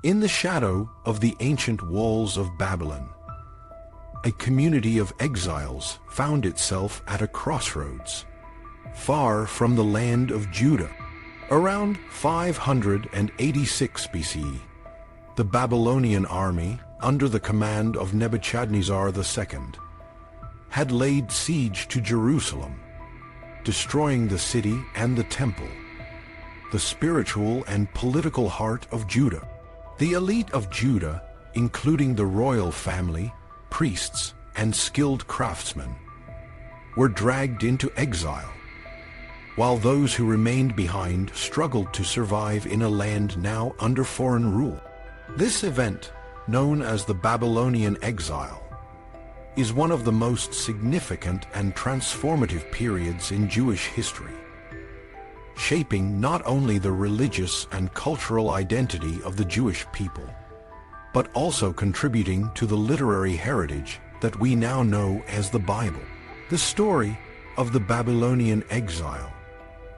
In the shadow of the ancient walls of Babylon, a community of exiles found itself at a crossroads, far from the land of Judah. Around 586 BC, the Babylonian army, under the command of Nebuchadnezzar II, had laid siege to Jerusalem, destroying the city and the temple, the spiritual and political heart of Judah. The elite of Judah, including the royal family, priests, and skilled craftsmen, were dragged into exile, while those who remained behind struggled to survive in a land now under foreign rule. This event, known as the Babylonian Exile, is one of the most significant and transformative periods in Jewish history, shaping not only the religious and cultural identity of the Jewish people, but also contributing to the literary heritage that we now know as the Bible. The story of the Babylonian exile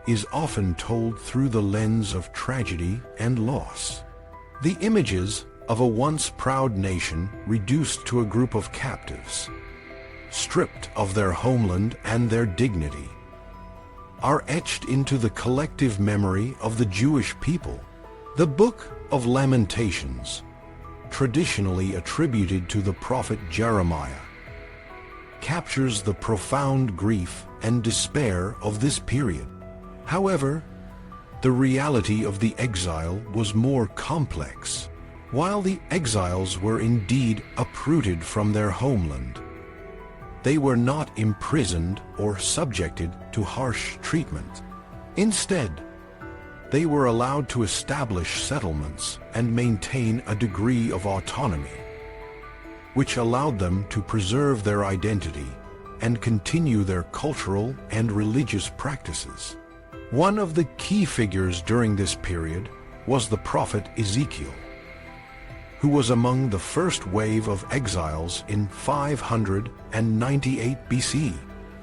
is often told through the lens of tragedy and loss. The images of a once proud nation reduced to a group of captives, stripped of their homeland and their dignity, are etched into the collective memory of the Jewish people. The Book of Lamentations, traditionally attributed to the prophet Jeremiah, captures the profound grief and despair of this period. However, the reality of the exile was more complex. While the exiles were indeed uprooted from their homeland, they were not imprisoned or subjected to harsh treatment. Instead, they were allowed to establish settlements and maintain a degree of autonomy, which allowed them to preserve their identity and continue their cultural and religious practices. One of the key figures during this period was the prophet Ezekiel, who was among the first wave of exiles in 598 BC.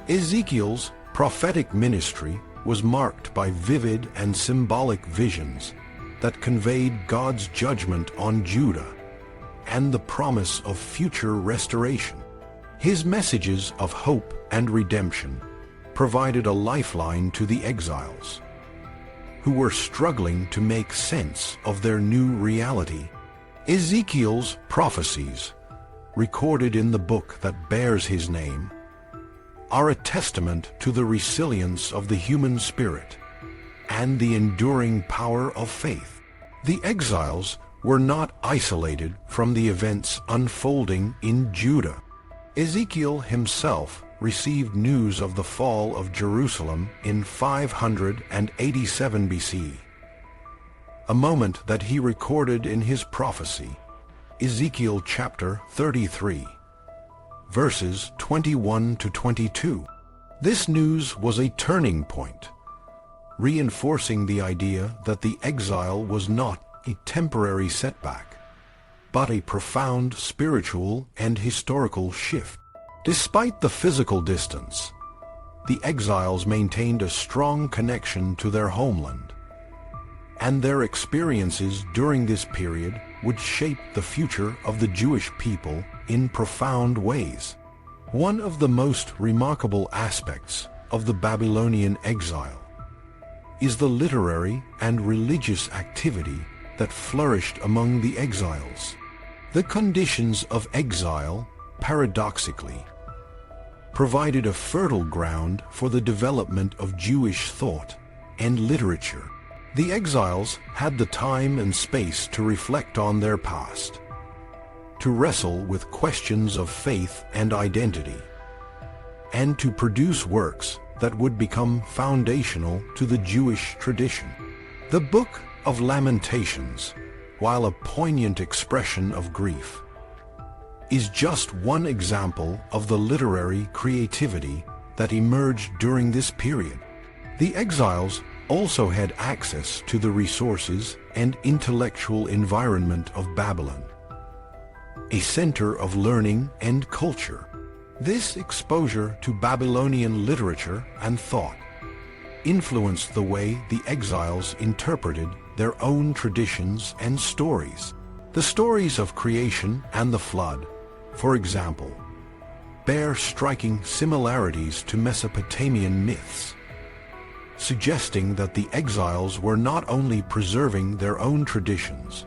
Ezekiel's prophetic ministry was marked by vivid and symbolic visions that conveyed God's judgment on Judah and the promise of future restoration. His messages of hope and redemption provided a lifeline to the exiles, who were struggling to make sense of their new reality. Ezekiel's prophecies, recorded in the book that bears his name, are a testament to the resilience of the human spirit and the enduring power of faith. The exiles were not isolated from the events unfolding in Judah. Ezekiel himself received news of the fall of Jerusalem in 587 BC, a moment that he recorded in his prophecy, Ezekiel chapter 33, verses 21 to 22. This news was a turning point, reinforcing the idea that the exile was not a temporary setback, but a profound spiritual and historical shift. Despite the physical distance, the exiles maintained a strong connection to their homeland, and their experiences during this period would shape the future of the Jewish people in profound ways. One of the most remarkable aspects of the Babylonian exile is the literary and religious activity that flourished among the exiles. The conditions of exile, paradoxically, provided a fertile ground for the development of Jewish thought and literature. The exiles had the time and space to reflect on their past, to wrestle with questions of faith and identity, and to produce works that would become foundational to the Jewish tradition. The Book of Lamentations, while a poignant expression of grief, is just one example of the literary creativity that emerged during this period. The exiles also had access to the resources and intellectual environment of Babylon, a center of learning and culture. This exposure to Babylonian literature and thought influenced the way the exiles interpreted their own traditions and stories. The stories of creation and the flood, for example, bear striking similarities to Mesopotamian myths, suggesting that the exiles were not only preserving their own traditions,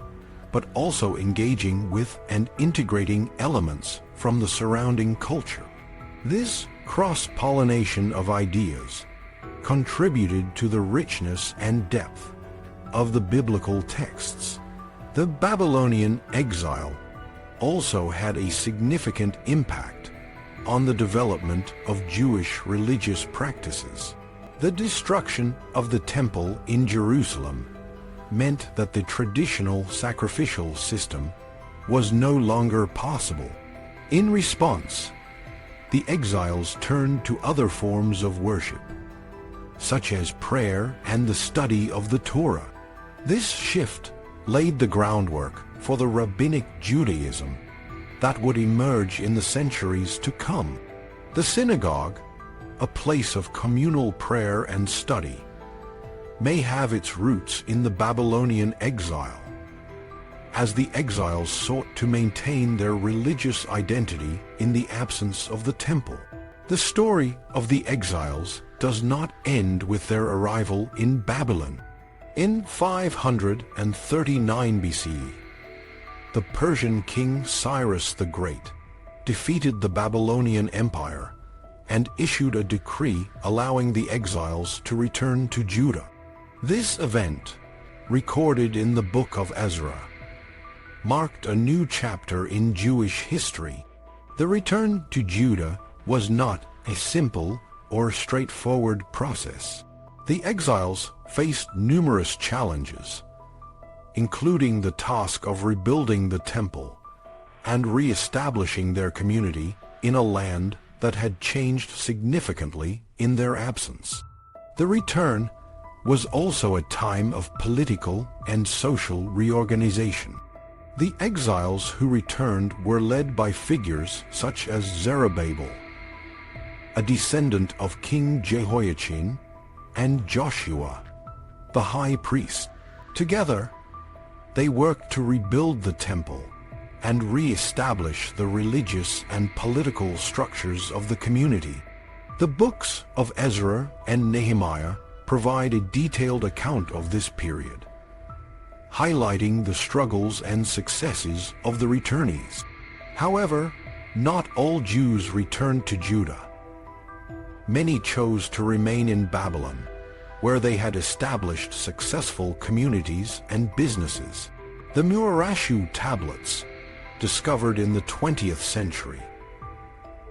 but also engaging with and integrating elements from the surrounding culture. This cross-pollination of ideas contributed to the richness and depth of the biblical texts. The Babylonian exile also had a significant impact on the development of Jewish religious practices. The destruction of the temple in Jerusalem meant that the traditional sacrificial system was no longer possible. In response, the exiles turned to other forms of worship, such as prayer and the study of the Torah. This shift laid the groundwork for the rabbinic Judaism that would emerge in the centuries to come. The synagogue, a place of communal prayer and study, may have its roots in the Babylonian exile, as the exiles sought to maintain their religious identity in the absence of the temple. The story of the exiles does not end with their arrival in Babylon. In 539 BCE, the Persian king Cyrus the Great defeated the Babylonian Empire and issued a decree allowing the exiles to return to Judah. This event, recorded in the Book of Ezra, marked a new chapter in Jewish history. The return to Judah was not a simple or straightforward process. The exiles faced numerous challenges, including the task of rebuilding the temple and re-establishing their community in a land that had changed significantly in their absence. The return was also a time of political and social reorganization. The exiles who returned were led by figures such as Zerubbabel, a descendant of King Jehoiachin, and Joshua, the high priest. Together, they worked to rebuild the temple and re-establish the religious and political structures of the community. The books of Ezra and Nehemiah provide a detailed account of this period, highlighting the struggles and successes of the returnees. However, not all Jews returned to Judah. Many chose to remain in Babylon, where they had established successful communities and businesses. The Murashu tablets, discovered in the 20th century,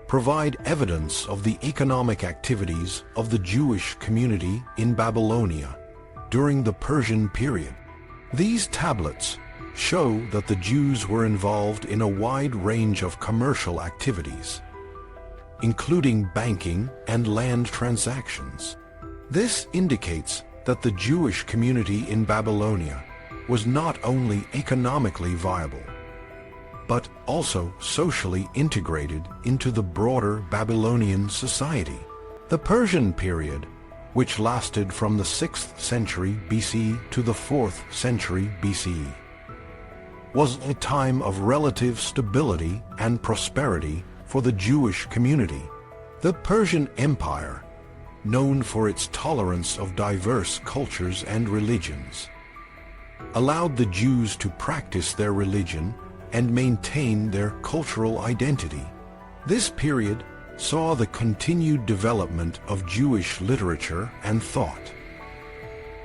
provide evidence of the economic activities of the Jewish community in Babylonia during the Persian period. These tablets show that the Jews were involved in a wide range of commercial activities, including banking and land transactions. This indicates that the Jewish community in Babylonia was not only economically viable, but also socially integrated into the broader Babylonian society. The Persian period, which lasted from the 6th century BC to the 4th century BCE, was a time of relative stability and prosperity for the Jewish community. The Persian Empire, known for its tolerance of diverse cultures and religions, allowed the Jews to practice their religion and maintain their cultural identity. This period saw the continued development of Jewish literature and thought,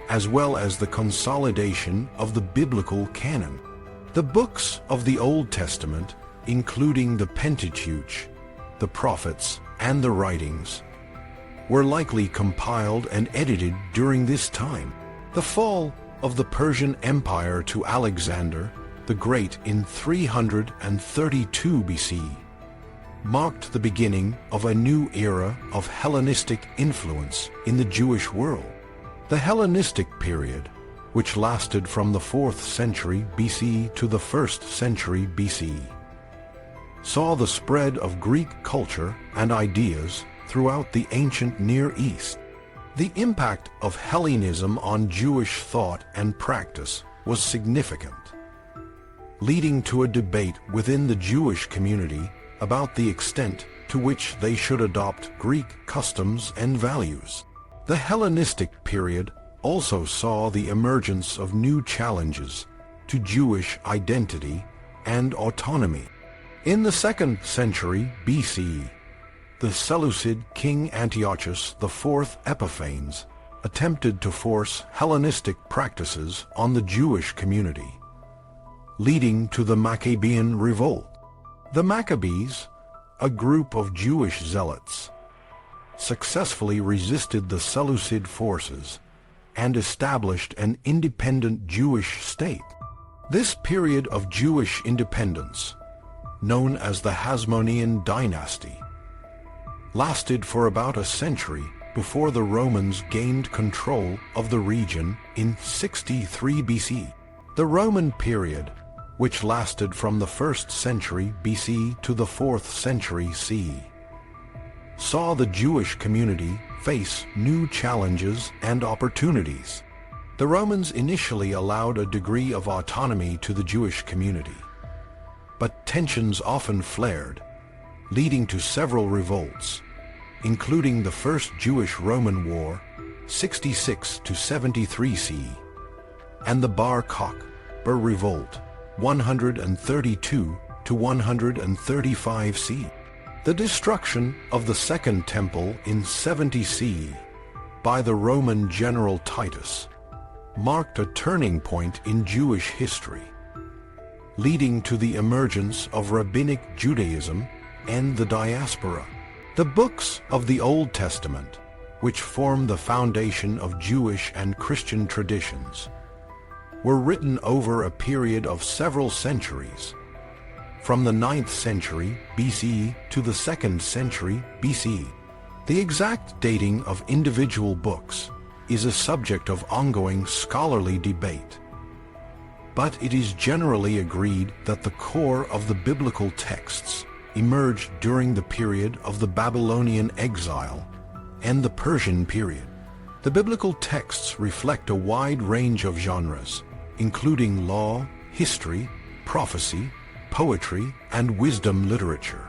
as well as the consolidation of the biblical canon. The books of the Old Testament, including the Pentateuch, the prophets, and the writings, were likely compiled and edited during this time. The fall of the Persian Empire to Alexander the Great in 332 BC marked the beginning of a new era of Hellenistic influence in the Jewish world. The Hellenistic period, which lasted from the 4th century BC to the 1st century BCE, saw the spread of Greek culture and ideas throughout the ancient Near East. The impact of Hellenism on Jewish thought and practice was significant. leading to a debate within the Jewish community about the extent to which they should adopt Greek customs and values. The Hellenistic period also saw the emergence of new challenges to Jewish identity and autonomy. In the 2nd century BCE, the Seleucid king Antiochus IV Epiphanes attempted to force Hellenistic practices on the Jewish community, leading to the Maccabean revolt. The Maccabees, a group of Jewish zealots, successfully resisted the Seleucid forces and established an independent Jewish state. This period of Jewish independence, known as the Hasmonean dynasty, lasted for about a century before the Romans gained control of the region in 63 BC. The Roman period, which lasted from the 1st century BC to the 4th century CE, saw the Jewish community face new challenges and opportunities. The Romans initially allowed a degree of autonomy to the Jewish community, but tensions often flared, leading to several revolts, including the First Jewish-Roman War, 66 to 73 CE, and the Bar Kokhba Revolt, 132 to 135 CE. The destruction of the Second Temple in 70 CE by the Roman general Titus marked a turning point in Jewish history, leading to the emergence of rabbinic Judaism and the diaspora. The books of the Old Testament, which form the foundation of Jewish and Christian traditions, were written over a period of several centuries, from the 9th century BCE to the 2nd century BCE. The exact dating of individual books is a subject of ongoing scholarly debate, but it is generally agreed that the core of the biblical texts emerged during the period of the Babylonian Exile and the Persian period. The biblical texts reflect a wide range of genres, including law, history, prophecy, poetry, and wisdom literature.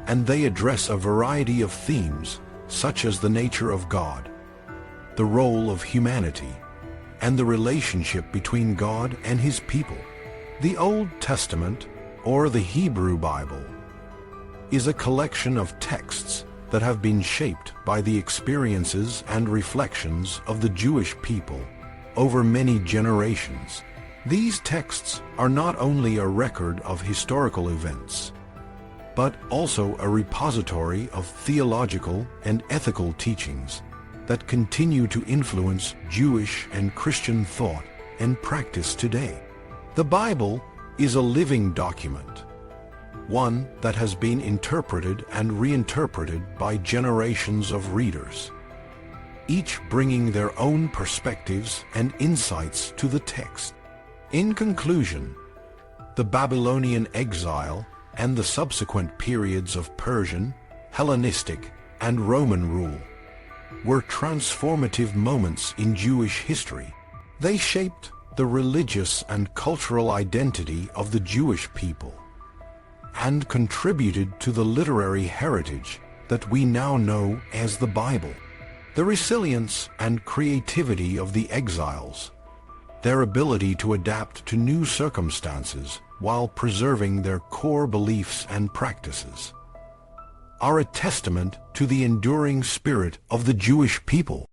And they address a variety of themes, such as the nature of God, the role of humanity, and the relationship between God and His people. The Old Testament, or the Hebrew Bible, is a collection of texts that have been shaped by the experiences and reflections of the Jewish people over many generations. These texts are not only a record of historical events, but also a repository of theological and ethical teachings that continue to influence Jewish and Christian thought and practice today. The Bible is a living document, one that has been interpreted and reinterpreted by generations of readers, each bringing their own perspectives and insights to the text. In conclusion, the Babylonian exile and the subsequent periods of Persian, Hellenistic, and Roman rule were transformative moments in Jewish history. They shaped the religious and cultural identity of the Jewish people and contributed to the literary heritage that we now know as the Bible. The resilience and creativity of the exiles, their ability to adapt to new circumstances while preserving their core beliefs and practices, are a testament to the enduring spirit of the Jewish people.